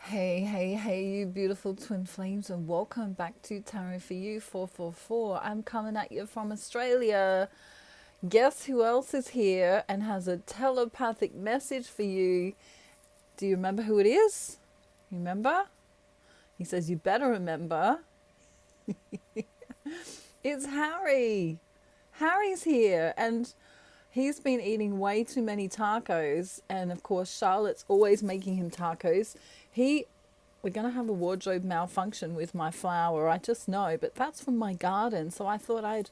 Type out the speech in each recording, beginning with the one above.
Hey, hey, hey, you beautiful twin flames, and welcome back to Tarot for You 444. I'm coming at you from Australia. Guess who else is here and has a telepathic message for you? Do you remember who it is? You remember? He says, you better remember. It's Harry. Harry's here, and he's been eating way too many tacos, and of course Charlotte's always making him tacos. We're going to have a wardrobe malfunction with my flower, I just know, but that's from my garden, so I thought I'd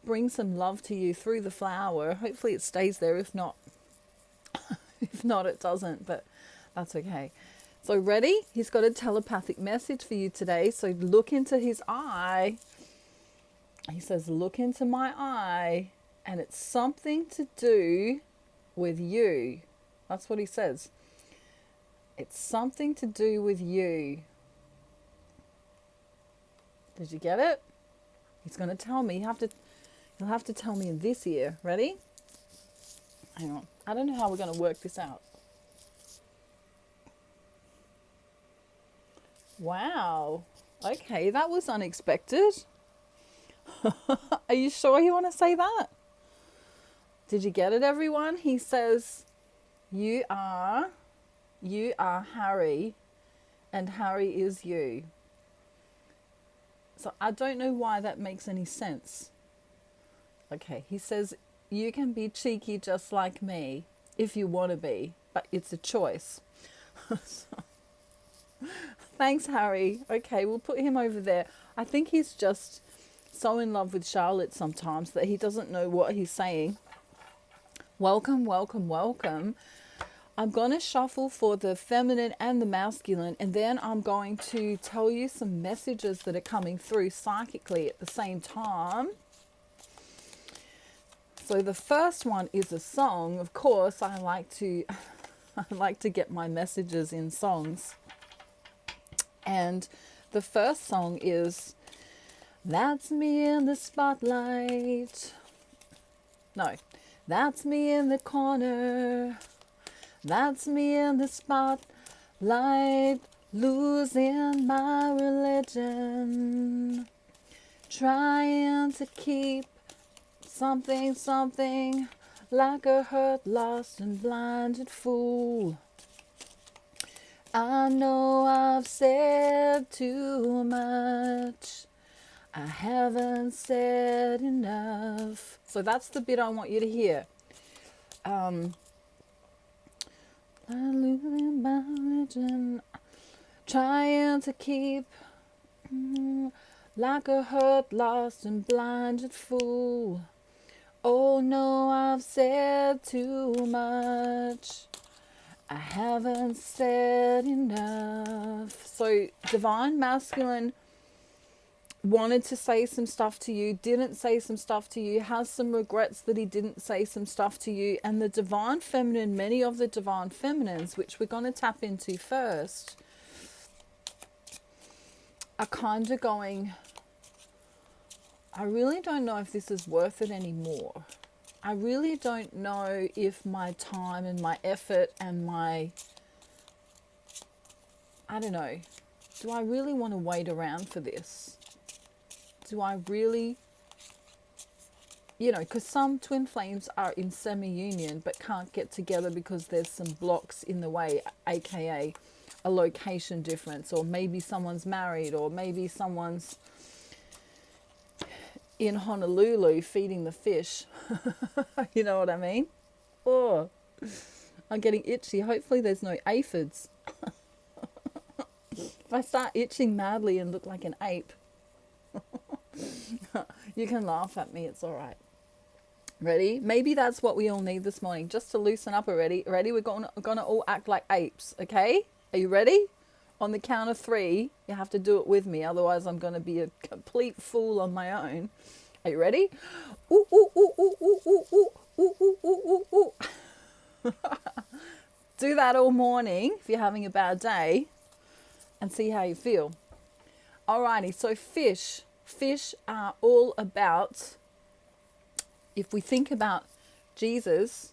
bring some love to you through the flower. Hopefully it stays there. If not, it doesn't, but that's okay. So ready? He's got a telepathic message for you today, so look into his eye. He says, look into my eye, and it's something to do with you. That's what he says. It's something to do with you. Did you get it? He's going to tell me. He'll have to tell me in this ear. Ready? Hang on. I don't know how we're going to work this out. Wow. Okay, that was unexpected. Are you sure you want to say that? Did you get it, everyone? He says, you are Harry, and Harry is you. So I don't know why that makes any sense. Okay, he says, you can be cheeky just like me if you want to be, but it's a choice. Thanks, Harry. Okay, we'll put him over there. I think he's just so in love with Charlotte sometimes that he doesn't know what he's saying. Welcome, welcome, welcome. I'm going to shuffle for the feminine and the masculine, and then I'm going to tell you some messages that are coming through psychically at the same time. So the first one is a song. Of course, I like to get my messages in songs. And the first song is That's Me in the Spotlight. No, that's me in the corner. That's me in the spotlight, losing my religion, trying to keep something like a hurt, lost and blinded fool. I know I've said too much. I haven't said enough. So that's the bit I want you to hear. I'm losing my religion, trying to keep like a hurt, lost and blinded fool. Oh no, I've said too much. I haven't said enough. So divine masculine wanted to say some stuff to you, didn't say some stuff to you, has some regrets that he didn't say some stuff to you. And the divine feminine, many of the divine feminines, which we're going to tap into first, are kind of going, I really don't know if this is worth it anymore. I really don't know if my time and my effort and I don't know, do I really want to wait around for this? Do I really, because some twin flames are in semi-union but can't get together because there's some blocks in the way, aka a location difference, or maybe someone's married, or maybe someone's in Honolulu feeding the fish. You know what I mean? Oh, I'm getting itchy. Hopefully there's no aphids. If I start itching madly and look like an ape, you can laugh at me, it's all right. Ready? Maybe that's what we all need this morning, just to loosen up already. Ready? We're gonna all act like apes, okay? Are you ready? On the count of 3, you have to do it with me, otherwise I'm gonna be a complete fool on my own. Are you ready? Ooh, ooh, ooh, ooh, ooh, ooh, ooh, ooh, ooh, ooh, ooh, ooh. Do that all morning if you're having a bad day and see how you feel. Alrighty, so fish are all about, if we think about Jesus,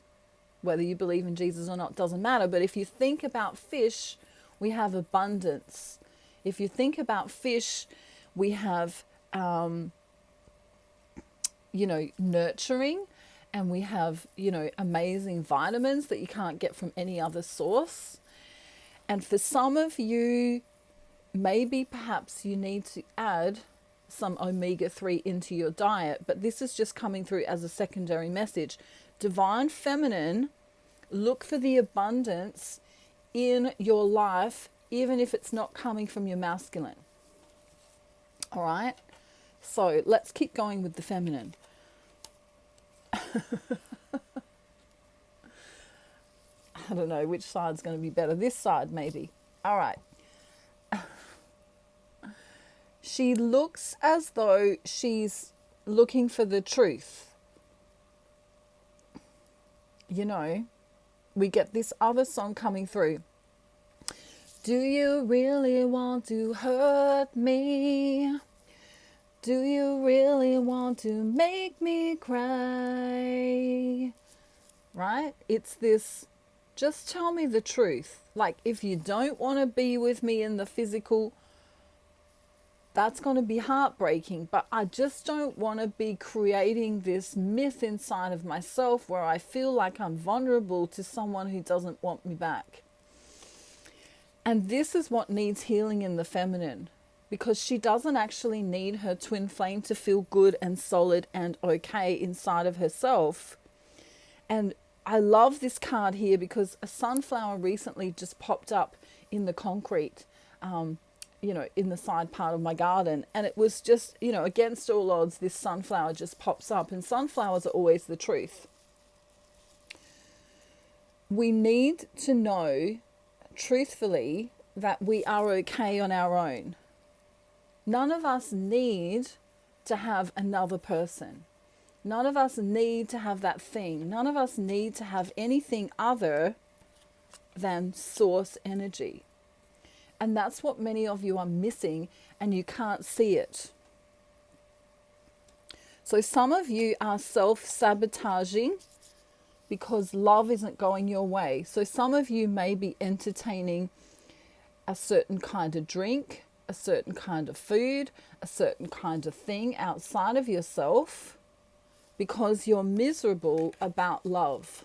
whether you believe in Jesus or not doesn't matter, but if you think about fish, we have abundance. If you think about fish, we have, nurturing, and we have, amazing vitamins that you can't get from any other source. And for some of you, maybe perhaps you need to add some omega-3 into your diet, but this is just coming through as a secondary message. Divine feminine, look for the abundance in your life, even if it's not coming from your masculine. All right? So let's keep going with the feminine. I don't know which side's going to be better. This side, maybe. All right. She looks as though she's looking for the truth. We get this other song coming through. Do you really want to hurt me? Do you really want to make me cry? Right? It's this, just tell me the truth. Like, if you don't want to be with me in the physical, that's going to be heartbreaking. But I just don't want to be creating this myth inside of myself where I feel like I'm vulnerable to someone who doesn't want me back. And this is what needs healing in the feminine, because she doesn't actually need her twin flame to feel good and solid and okay inside of herself. And I love this card here because a sunflower recently just popped up in the concrete, in the side part of my garden. And it was just, against all odds, this sunflower just pops up. And sunflowers are always the truth. We need to know, truthfully, that we are okay on our own. None of us need to have another person. None of us need to have that thing. None of us need to have anything other than source energy. And that's what many of you are missing, and you can't see it. So some of you are self-sabotaging because love isn't going your way. So some of you may be entertaining a certain kind of drink, a certain kind of food, a certain kind of thing outside of yourself because you're miserable about love.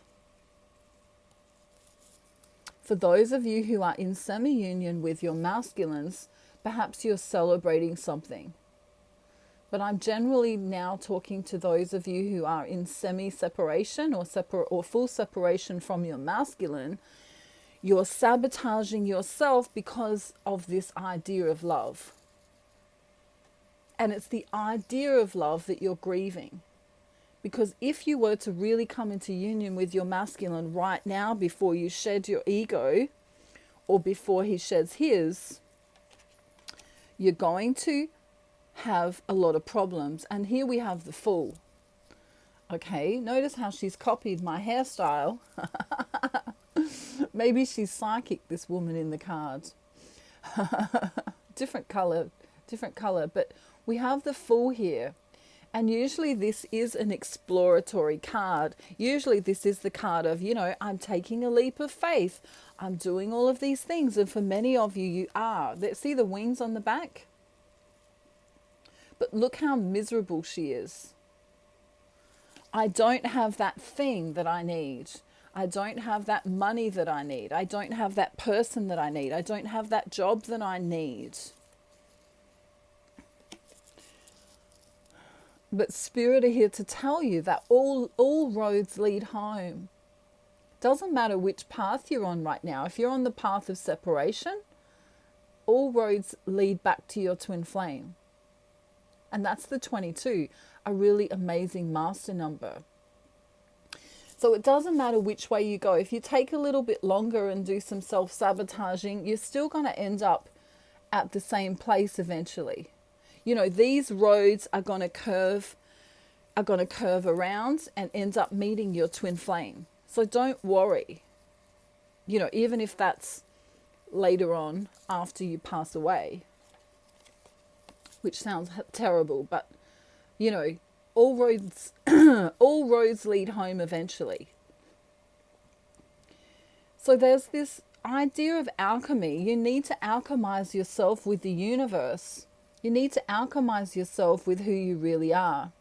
For those of you who are in semi-union with your masculines, perhaps you're celebrating something. But I'm generally now talking to those of you who are in semi-separation or full separation from your masculine. You're sabotaging yourself because of this idea of love. And it's the idea of love that you're grieving. Because if you were to really come into union with your masculine right now, before you shed your ego, or before he sheds his, you're going to have a lot of problems. And here we have the Fool. Okay, notice how she's copied my hairstyle. Maybe she's psychic, this woman in the cards. Different color, but we have the Fool here. And usually this is an exploratory card. Usually this is the card of, I'm taking a leap of faith. I'm doing all of these things. And for many of you, you are. See the wings on the back? But look how miserable she is. I don't have that thing that I need. I don't have that money that I need. I don't have that person that I need. I don't have that job that I need. But Spirit are here to tell you that all roads lead home. Doesn't matter which path you're on right now. If you're on the path of separation, all roads lead back to your twin flame. And that's the 22, a really amazing master number. So it doesn't matter which way you go. If you take a little bit longer and do some self-sabotaging, you're still going to end up at the same place eventually. These roads are going to curve around and end up meeting your twin flame. So don't worry. Even if that's later on after you pass away, which sounds terrible, but all roads all roads lead home eventually. So there's this idea of alchemy, you need to alchemize yourself with the universe. You need to alchemize yourself with who you really are.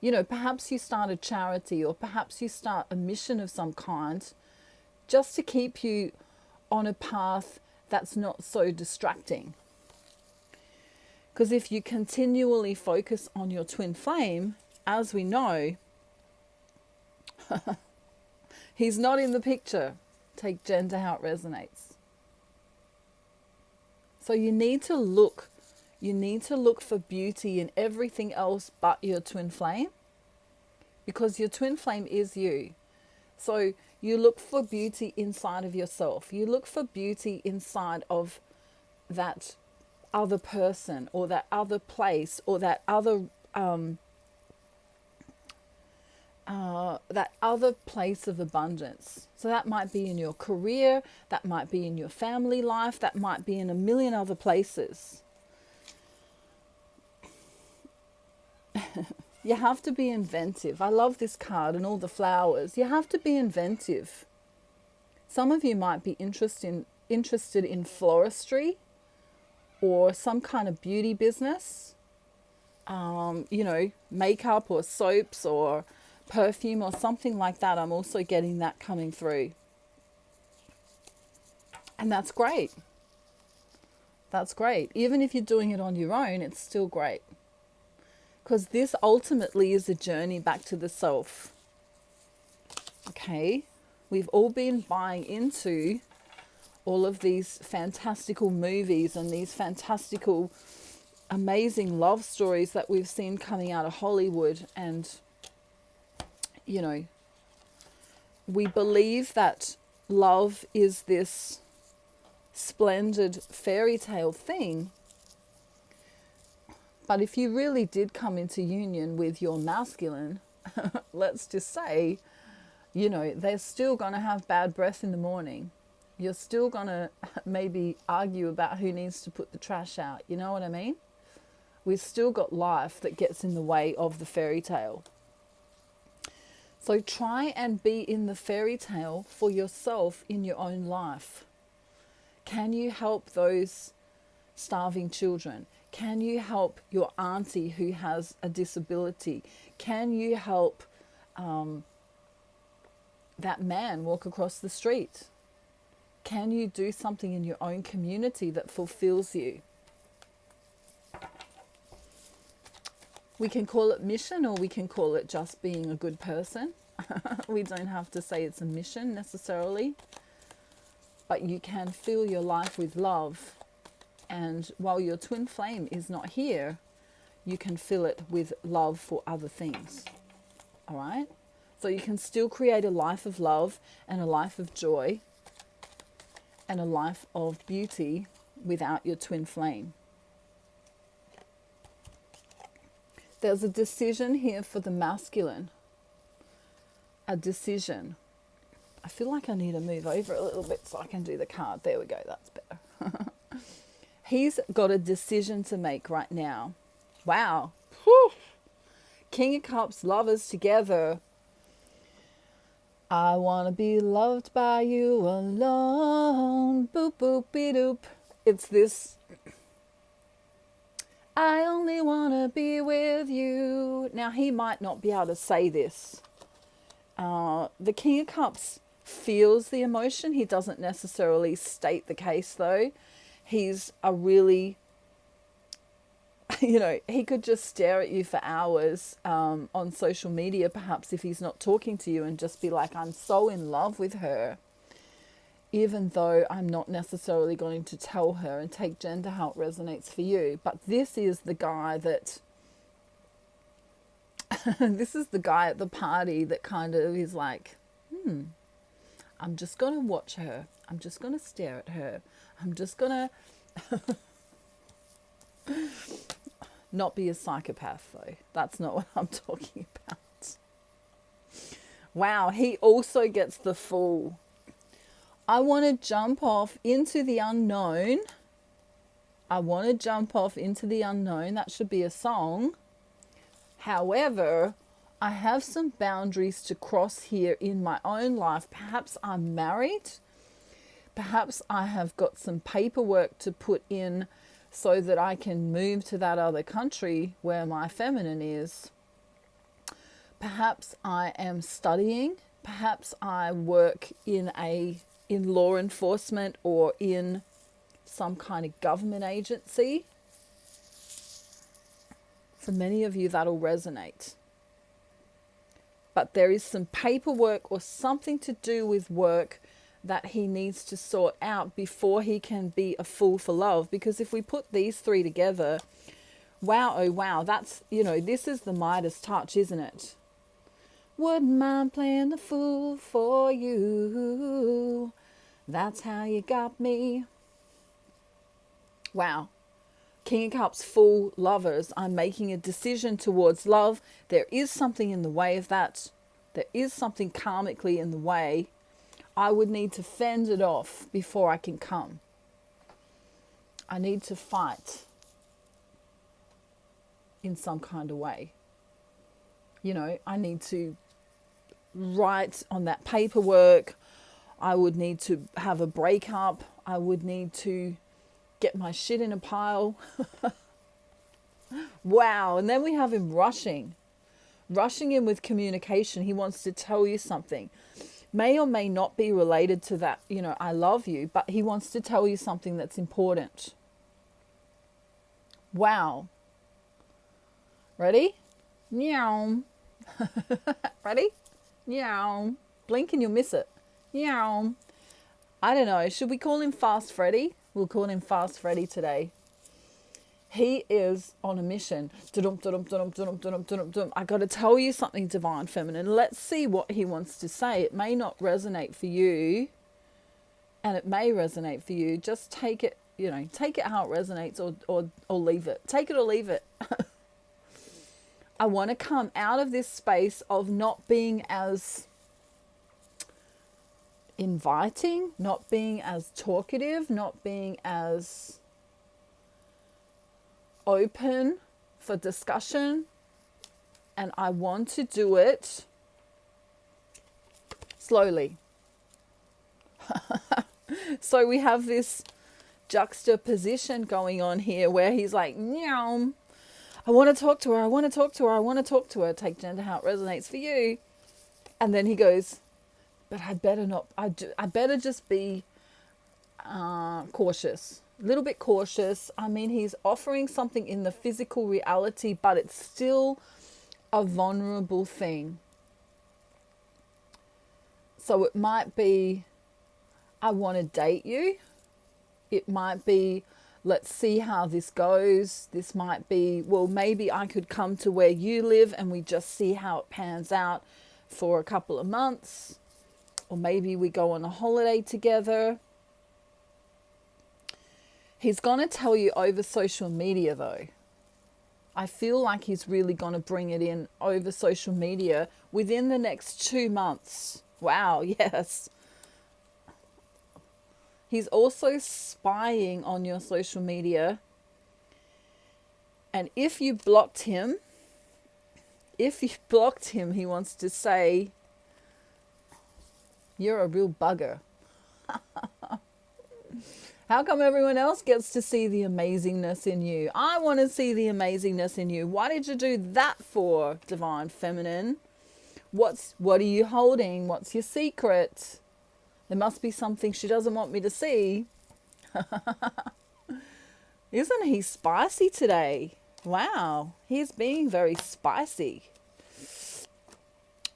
You know, perhaps you start a charity, or perhaps you start a mission of some kind, just to keep you on a path that's not so distracting. Because if you continually focus on your twin flame, as we know, he's not in the picture. Take gender how it resonates. So you need to look for beauty in everything else but your twin flame, because your twin flame is you. So you look for beauty inside of yourself. You look for beauty inside of that other person, or that other place, or that other place of abundance. So that might be in your career, that might be in your family life, that might be in a million other places. You have to be inventive. I love this card and all the flowers. You have to be inventive. Some of you might be interested in floristry, or some kind of beauty business, you know, makeup or soaps or perfume or something like that. I'm also getting that coming through. And that's great. That's great. Even if you're doing it on your own, it's still great. Because this ultimately is a journey back to the self. Okay? We've all been buying into all of these fantastical movies and these fantastical, amazing love stories that we've seen coming out of Hollywood. And, you know, we believe that love is this splendid fairy tale thing. But if you really did come into union with your masculine, let's just say, you know, they're still going to have bad breath in the morning. You're still going to maybe argue about who needs to put the trash out. You know what I mean? We've still got life that gets in the way of the fairy tale. So try and be in the fairy tale for yourself in your own life. Can you help those starving children? Can you help your auntie who has a disability? Can you help that man walk across the street? Can you do something in your own community that fulfills you? We can call it mission, or we can call it just being a good person. We don't have to say it's a mission necessarily, but you can fill your life with love. And while your twin flame is not here, you can fill it with love for other things. All right? So you can still create a life of love and a life of joy and a life of beauty without your twin flame. There's a decision here for the masculine. A decision. I feel like I need to move over a little bit so I can do the card. There we go. That's better. He's got a decision to make right now. Wow. Whew. King of Cups, lovers together. I want to be loved by you alone. Boop, boop, be doop. It's this. I only want to be with you. Now, he might not be able to say this. The King of Cups feels the emotion. He doesn't necessarily state the case, though. He's a really, you know, he could just stare at you for hours on social media, perhaps, if he's not talking to you, and just be like, I'm so in love with her, even though I'm not necessarily going to tell her, and take gender how it resonates for you. But this is the guy that, this is the guy at the party that kind of is like, I'm just going to watch her. I'm just going to stare at her. I'm just going to not be a psychopath, though. That's not what I'm talking about. Wow, he also gets the Fool. I want to jump off into the unknown. I want to jump off into the unknown. That should be a song. However, I have some boundaries to cross here in my own life. Perhaps I'm married. Perhaps I have got some paperwork to put in so that I can move to that other country where my feminine is. Perhaps I am studying. Perhaps I work in law enforcement or in some kind of government agency. For many of you, that'll resonate. But there is some paperwork or something to do with work that he needs to sort out before he can be a fool for love. Because if we put these three together, wow, oh wow, that's, this is the Midas touch, isn't it? Wouldn't mind playing the fool for you. That's how you got me. Wow. King of Cups, full lovers. I'm making a decision towards love. There is something in the way of that. There is something karmically in the way. I would need to fend it off before I can come. I need to fight in some kind of way. I need to write on that paperwork. I would need to have a breakup. I would need to get my shit in a pile. Wow. And then we have him rushing in with communication. He wants to tell you something. May or may not be related to that, I love you, but he wants to tell you something that's important. Wow. Ready? Meow. Ready? Meow. Blink and you'll miss it. Meow. I don't know. Should we call him Fast Freddy? We'll call him Fast Freddy today. He is on a mission. I got to tell you something, Divine Feminine. Let's see what he wants to say. It may not resonate for you, and it may resonate for you. Just take it, take it how it resonates, or leave it. Take it or leave it. I want to come out of this space of not being as inviting, not being as talkative, not being as open for discussion, and I want to do it slowly. So we have this juxtaposition going on here where he's like, meow, I want to talk to her, I want to talk to her, I want to talk to her. Take gender how it resonates for you. And then he goes, but I better not, I better just be cautious. A little bit cautious. I mean, he's offering something in the physical reality, but it's still a vulnerable thing. So it might be, I want to date you. It might be, let's see how this goes. This might be, well, maybe I could come to where you live and we just see how it pans out for a couple of months. Or maybe we go on a holiday together. He's going to tell you over social media, though. I feel like he's really going to bring it in over social media within the next 2 months. Wow, yes. He's also spying on your social media. And if you blocked him, he wants to say, you're a real bugger. How come everyone else gets to see the amazingness in you? I want to see the amazingness in you. Why did you do that for, Divine Feminine? What are you holding? What's your secret? There must be something she doesn't want me to see. Isn't he spicy today? Wow, he's being very spicy.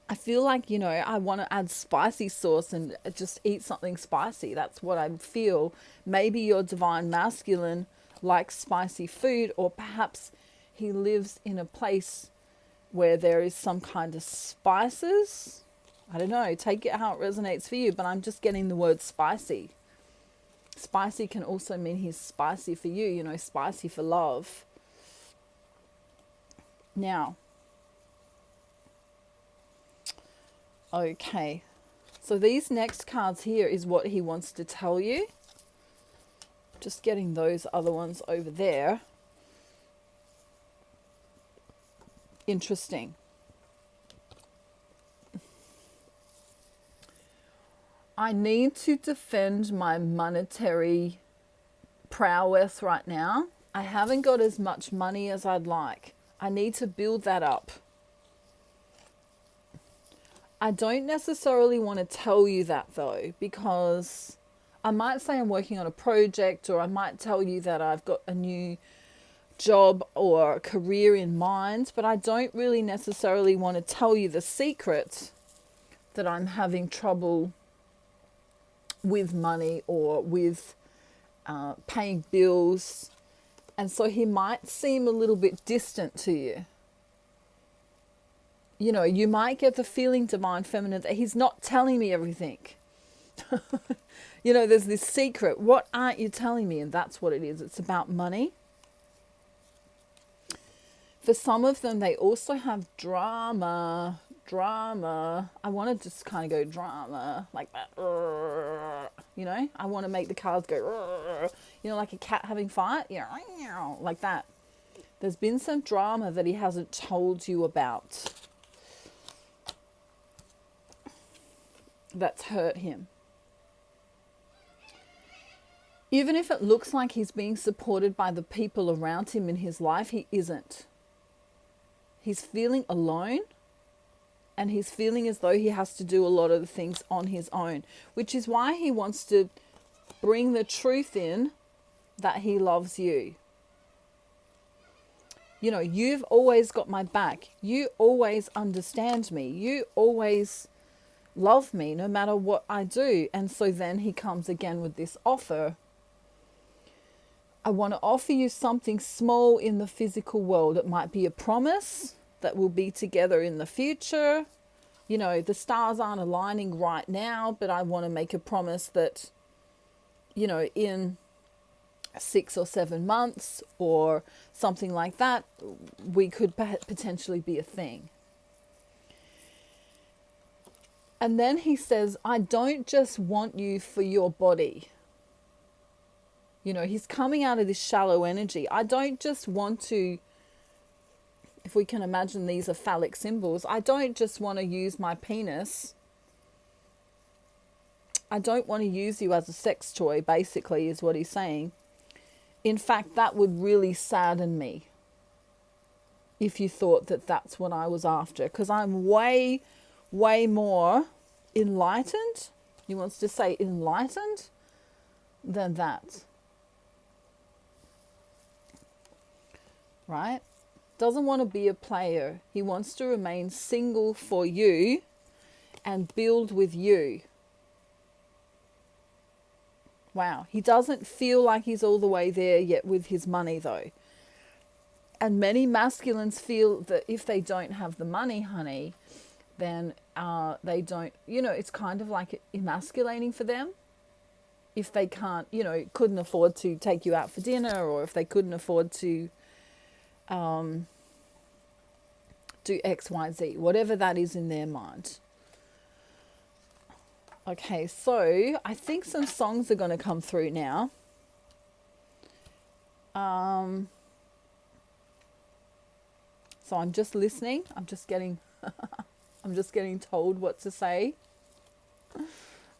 I feel like, I want to add spicy sauce and just eat something spicy. That's what I feel. Maybe your Divine Masculine likes spicy food, or perhaps he lives in a place where there is some kind of spices. I don't know. Take it how it resonates for you, but I'm just getting the word spicy. Spicy can also mean he's spicy for you, spicy for love. Now, okay, so these next cards here is what he wants to tell you. Just getting those other ones over there. Interesting. I need to defend my monetary prowess right now. I haven't got as much money as I'd like. I need to build that up. I don't necessarily want to tell you that though, because I might say I'm working on a project, or I might tell you that I've got a new job or career in mind, but I don't really necessarily want to tell you the secret that I'm having trouble with money or with paying bills. And so he might seem a little bit distant to you. You know, you might get the feeling, Divine Feminine, that he's not telling me everything. You know, there's this secret. What aren't you telling me? And that's what it is. It's about money. For some of them, they also have drama. I want to just kind of go drama like that. You know, I want to make the cards go, you know, like a cat having fight. Yeah, like that. There's been some drama that he hasn't told you about that's hurt him. Even if it looks like he's being supported by the people around him in his life, he isn't. He's feeling alone, and he's feeling as though he has to do a lot of the things on his own, which is why he wants to bring the truth in that he loves you. You know, you've always got my back. You always understand me. You always love me no matter what I do. And so then he comes again with this offer. I want to offer you something small in the physical world. It might be a promise that we'll be together in the future. You know, the stars aren't aligning right now, but I want to make a promise that, you know, in 6 or 7 months or something like that, we could potentially be a thing. And then he says, I don't just want you for your body. You know, he's coming out of this shallow energy. I don't just want to, if we can imagine these are phallic symbols, I don't just want to use my penis. I don't want to use you as a sex toy, basically, is what he's saying. In fact, that would really sadden me if you thought that that's what I was after, because I'm way more enlightened. He wants to say enlightened than that. Right? Doesn't want to be a player. He wants to remain single for you and build with you. Wow. He doesn't feel like he's all the way there yet with his money though. And many masculines feel that if they don't have the money, honey, then they don't, you know, it's kind of like emasculating for them. If they can't, you know, couldn't afford to take you out for dinner, or if they couldn't afford to do X, Y, Z, whatever that is in their mind. Okay, so I think some songs are going to come through now. So I'm just listening. I'm just getting told what to say.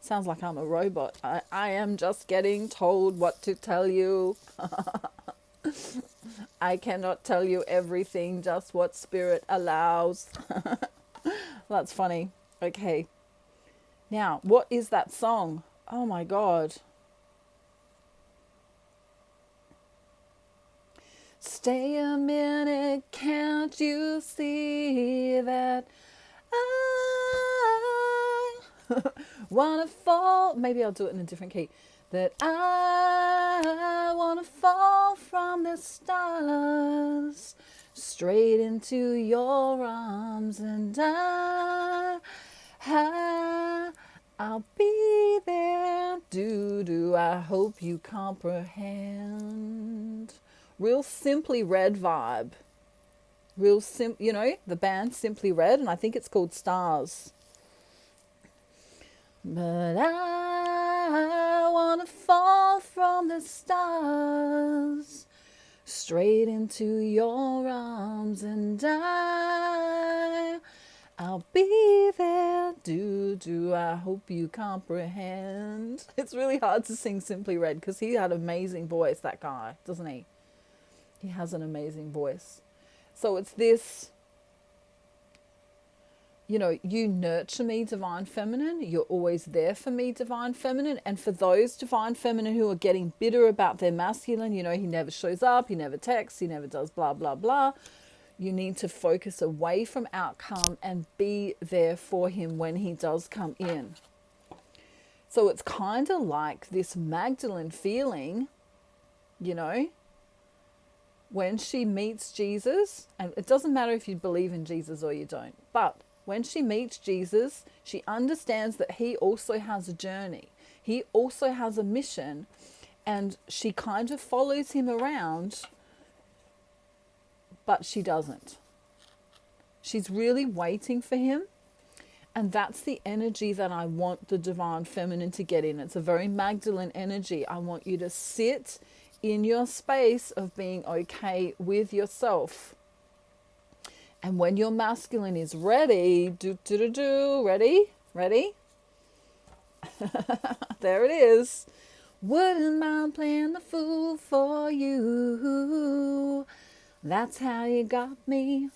Sounds like I'm a robot. I am just getting told what to tell you. I cannot tell you everything, just what spirit allows. That's funny. Okay. Now, what is that song? Oh my God. Stay a minute, can't you see that I wanna fall? Maybe I'll do it in a different key. That I wanna fall from the stars straight into your arms, and I'll be there. I hope you comprehend. Real Simply Red vibe. You know, the band Simply Red, and I think it's called Stars. But I wanna fall from the stars straight into your arms, and I'll be there, do, I hope you comprehend. It's really hard to sing Simply Red because he had an amazing voice, that guy, doesn't he? He has an amazing voice. So it's this, you nurture me, Divine Feminine. You're always there for me, Divine Feminine. And for those Divine Feminine who are getting bitter about their masculine, he never shows up, he never texts, he never does blah, blah, blah. You need to focus away from outcome and be there for him when he does come in. So it's kind of like this Magdalene feeling, when she meets Jesus, and it doesn't matter if you believe in Jesus or you don't, but when she meets Jesus, she understands that he also has a journey. He also has a mission, and she kind of follows him around, but she doesn't. She's really waiting for him. And that's the energy that I want the Divine Feminine to get in. It's a very Magdalene energy. I want you to sit in your space of being okay with yourself. And when your masculine is ready, ready? There it is. Wouldn't mind playing the fool for you. That's how you got me.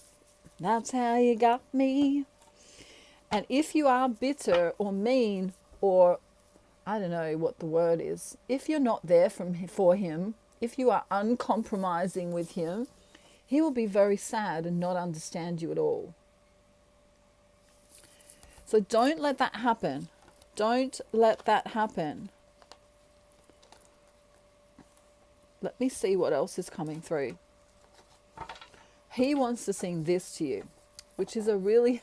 That's how you got me. And if you are bitter or mean, or I don't know what the word is, if you're not there for him, if you are uncompromising with him, he will be very sad and not understand you at all. So don't let that happen. Don't let that happen. Let me see what else is coming through. He wants to sing this to you, which is a really,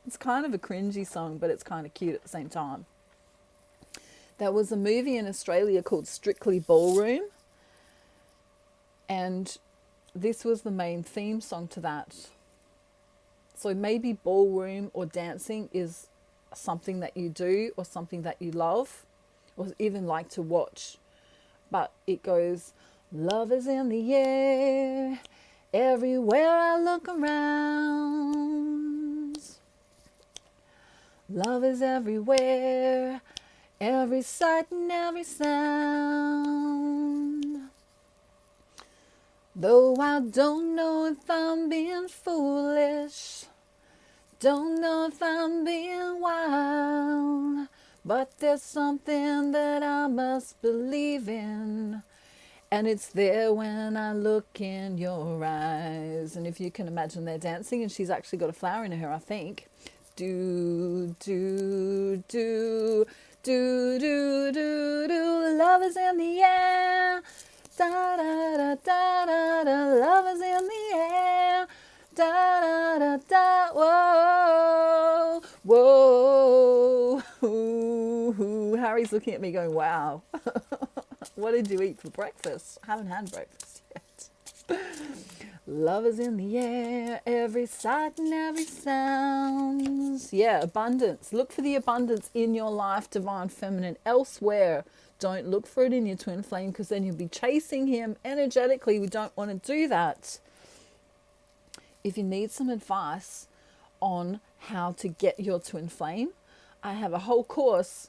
it's kind of a cringy song, but it's kind of cute at the same time. There was a movie in Australia called Strictly Ballroom, and this was the main theme song to that. So maybe ballroom or dancing is something that you do or something that you love or even like to watch. But it goes, love is in the air, everywhere I look around. Love is everywhere, every sight and every sound. Though I don't know if I'm being foolish, don't know if I'm being wild, but there's something that I must believe in, and it's there when I look in your eyes. And if you can imagine, they're dancing, and she's actually got a flower in her hair, I think. Do, do, do, do, do, do, do, love is in the air. Da, da, da, da, da, da, love is in the air. Da, da, da, da, whoa, whoa. Ooh, Harry's looking at me going, wow. What did you eat for breakfast? I haven't had breakfast yet. Love is in the air, every sight and every sound. Yeah, abundance. Look for the abundance in your life, Divine Feminine, elsewhere. Don't look for it in your twin flame, because then you'll be chasing him energetically. We don't want to do that. If you need some advice on how to get your twin flame, I have a whole course,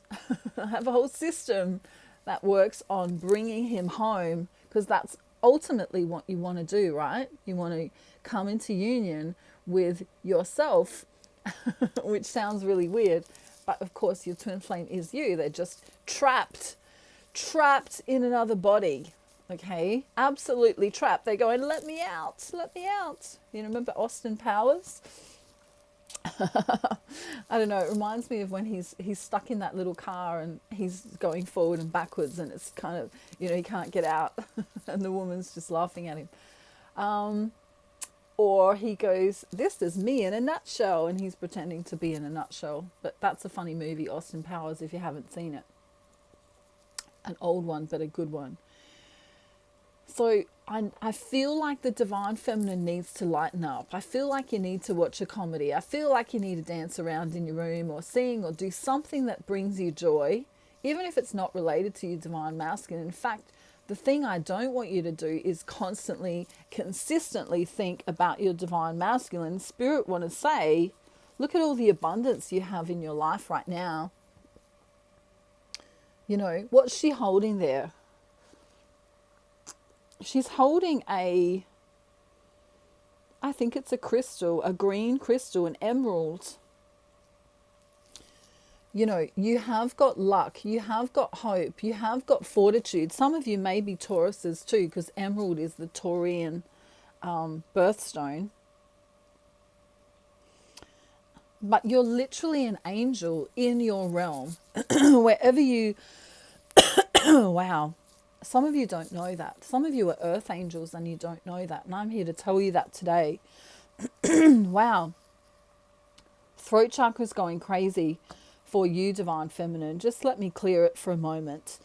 I have a whole system that works on bringing him home, because that's ultimately what you want to do, right? You want to come into union with yourself, which sounds really weird, but of course your twin flame is you. They're just trapped in another body. Okay, absolutely trapped. They're going, let me out, let me out. You remember Austin Powers? I don't know, it reminds me of when he's stuck in that little car and he's going forward and backwards, and it's kind of, he can't get out and the woman's just laughing at him. Or he goes, this is me in a nutshell, and he's pretending to be in a nutshell. But that's a funny movie, Austin Powers, if you haven't seen it. An old one, but a good one. So I feel like the Divine Feminine needs to lighten up. I feel like you need to watch a comedy. I feel like you need to dance around in your room or sing or do something that brings you joy, even if it's not related to your Divine Masculine. In fact, the thing I don't want you to do is consistently think about your Divine Masculine. Spirit want to say, Look at all the abundance you have in your life right now. You know, what's she holding there? She's holding I think it's a crystal, a green crystal, an emerald. You know, you have got luck, you have got hope, you have got fortitude. Some of you may be Tauruses too, because emerald is the Taurian birthstone. But you're literally an angel in your realm. Wherever you, wow, some of you don't know that. Some of you are earth angels and you don't know that. And I'm here to tell you that today. Wow. Throat chakra's going crazy for you, Divine Feminine. Just let me clear it for a moment.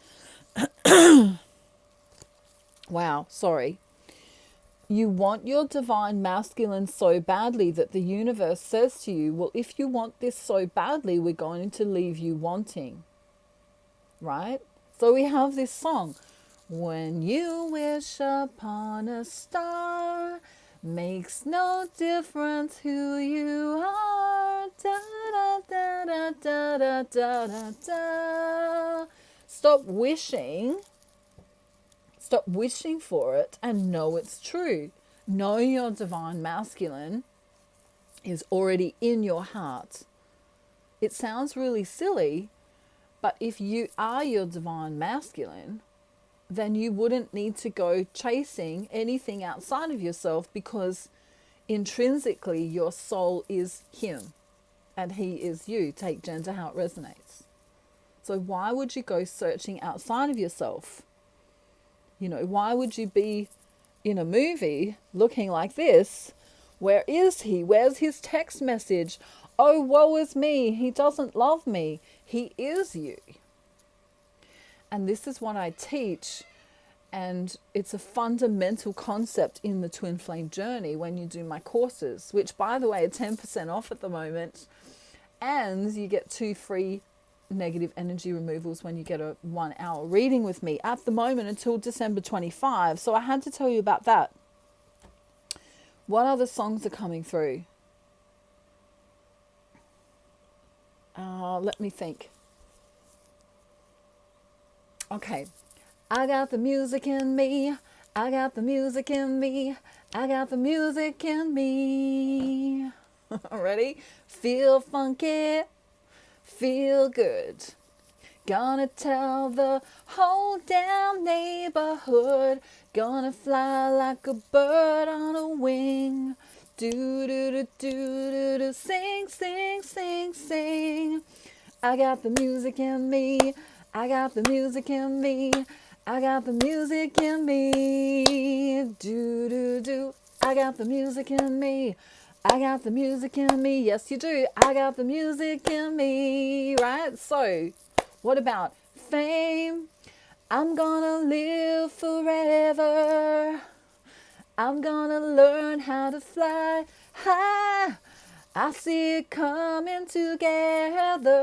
Wow, sorry. You want your divine masculine so badly that the universe says to you, well, if you want this so badly, we're going to leave you wanting. Right? So we have this song. When you wish upon a star, makes no difference who you are. Da, da, da, da, da, da, da, da, da. Stop wishing for it and know it's true. Know your divine masculine is already in your heart. It sounds really silly, but if you are your divine masculine, then you wouldn't need to go chasing anything outside of yourself, because intrinsically your soul is him and he is you. Take gender how it resonates. So why would you go searching outside of yourself? You know, why would you be in a movie looking like this? Where is he? Where's his text message? Oh, woe is me. He doesn't love me. He is you. And this is what I teach. And it's a fundamental concept in the Twin Flame journey when you do my courses, which, by the way, are 10% off at the moment. And you get 2 free negative energy removals when you get a 1-hour reading with me at the moment until December 25. So I had to tell you about that. What other songs are coming through? Let me think. Okay. I got the music in me. I got the music in me. I got the music in me. Ready? Feel funky. Feel good. Gonna tell the whole damn neighborhood. Gonna fly like a bird on a wing. Do do do do do do. Sing, sing, sing, sing. I got the music in me. I got the music in me. I got the music in me. Do do do. I got the music in me. I got the music in me. Yes, you do. I got the music in me. Right? So, what about fame? I'm gonna live forever. I'm gonna learn how to fly high. I see it coming together.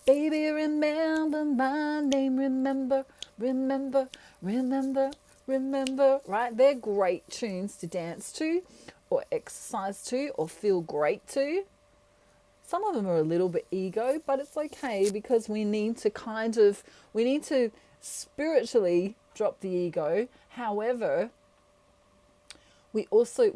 Baby, remember my name. Remember, remember, remember, remember. Right? They're great tunes to dance to, or exercise to, or feel great to. Some of them are a little bit ego, but it's okay, because we need to spiritually drop the ego. However, we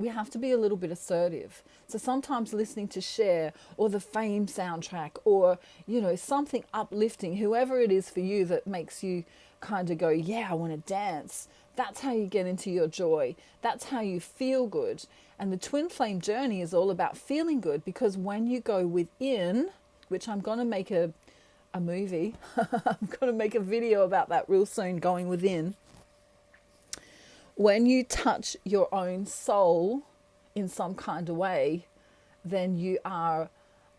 have to be a little bit assertive. So sometimes listening to Cher or the Fame soundtrack, or, you know, something uplifting, whoever it is for you that makes you kind of go, yeah, I want to dance. That's how you get into your joy. That's how you feel good. And the Twin Flame journey is all about feeling good, because when you go within, which I'm going to make a movie, I'm going to make a video about that real soon, going within. When you touch your own soul in some kind of way, then you are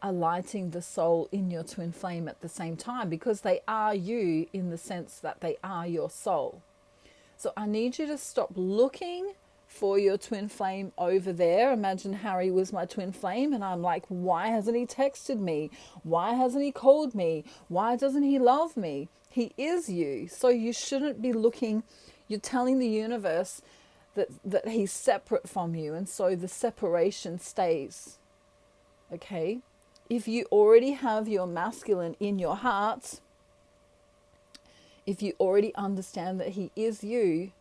alighting the soul in your twin flame at the same time, because they are you in the sense that they are your soul. So I need you to stop looking for your twin flame over there. Imagine Harry was my twin flame and I'm like, why hasn't he texted me? Why hasn't he called me? Why doesn't he love me? He is you. So you shouldn't be looking. You're telling the universe that he's separate from you, and so the separation stays. Okay? If you already have your masculine in your heart, if you already understand that he is you,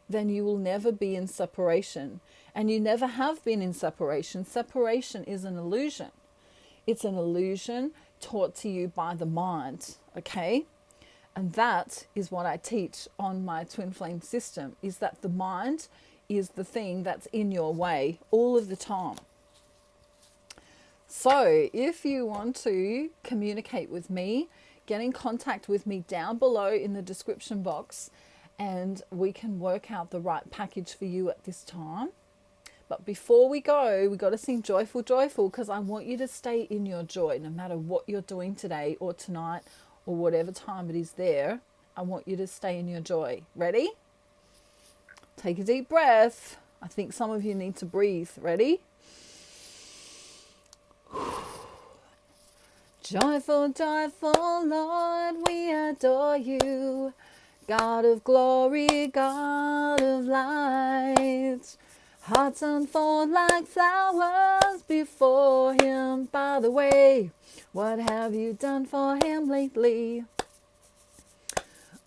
then you will never be in separation. And you never have been in separation. Separation is an illusion. It's an illusion taught to you by the mind, okay? And that is what I teach on my twin flame system, is that the mind is the thing that's in your way all of the time. So if you want to communicate with me, get in contact with me down below in the description box, and we can work out the right package for you at this time. But before we go, we got to sing Joyful, Joyful, because I want you to stay in your joy no matter what you're doing today or tonight or whatever time it is there. I want you to stay in your joy. Ready? Take a deep breath. I think some of you need to breathe. Ready? Joyful, joyful Lord, we adore you. God of glory, God of light. Hearts unfold like flowers before him. By the way, what have you done for him lately?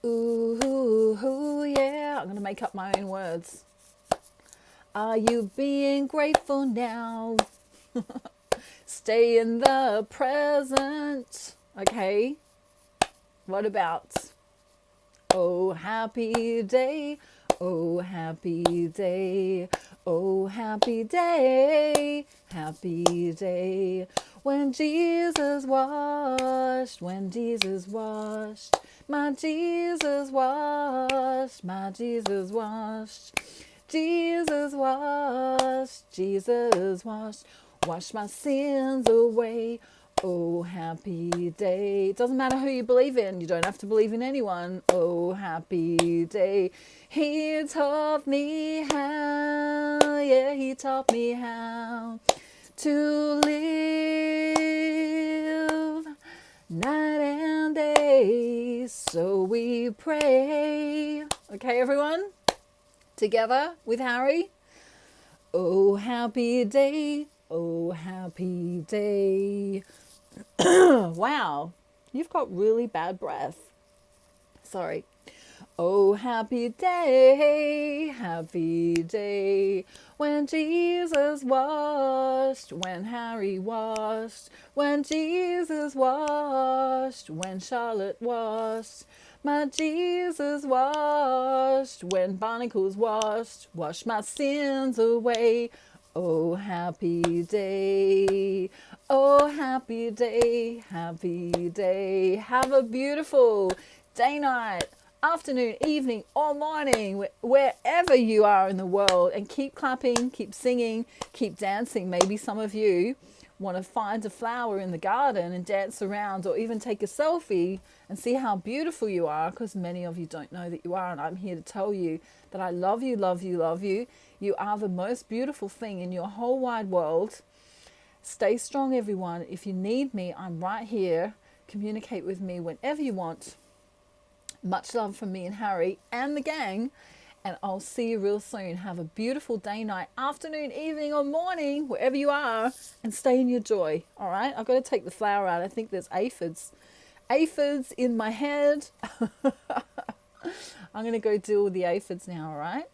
Ooh, ooh, ooh, yeah. I'm going to make up my own words. Are you being grateful now? Stay in the present. Okay. What about? Oh, happy day. Oh, happy day. Oh, happy day. Happy day. When Jesus washed. When Jesus washed. My Jesus washed. My Jesus washed. Jesus washed. Jesus washed. Wash my sins away. Oh, happy day. It doesn't matter who you believe in. You don't have to believe in anyone. Oh, happy day. He taught me how. Yeah, he taught me how to live night and day. So we pray. Okay, everyone? Together with Harry. Oh, happy day. Oh, happy day. Wow, you've got really bad breath. Sorry. Oh, happy day, when Jesus washed, when Harry washed, when Jesus washed, when Charlotte washed, my Jesus washed, when barnacles washed, washed my sins away. Oh, happy day. Oh, happy day, happy day. Have a beautiful day, night, afternoon, evening, or morning, wherever you are in the world. And keep clapping, keep singing, keep dancing. Maybe some of you want to find a flower in the garden and dance around, or even take a selfie and see how beautiful you are, because many of you don't know that you are. And I'm here to tell you that I love you, love you, love you. You are the most beautiful thing in your whole wide world. Stay strong, everyone. If you need me, I'm right here. Communicate with me whenever you want. Much love from me and Harry and the gang. And I'll see you real soon. Have a beautiful day, night, afternoon, evening, or morning, wherever you are. And stay in your joy. All right? I've got to take the flower out. I think there's aphids. Aphids in my head. I'm going to go deal with the aphids now, all right?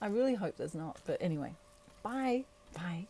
I really hope there's not. But anyway, bye. Bye.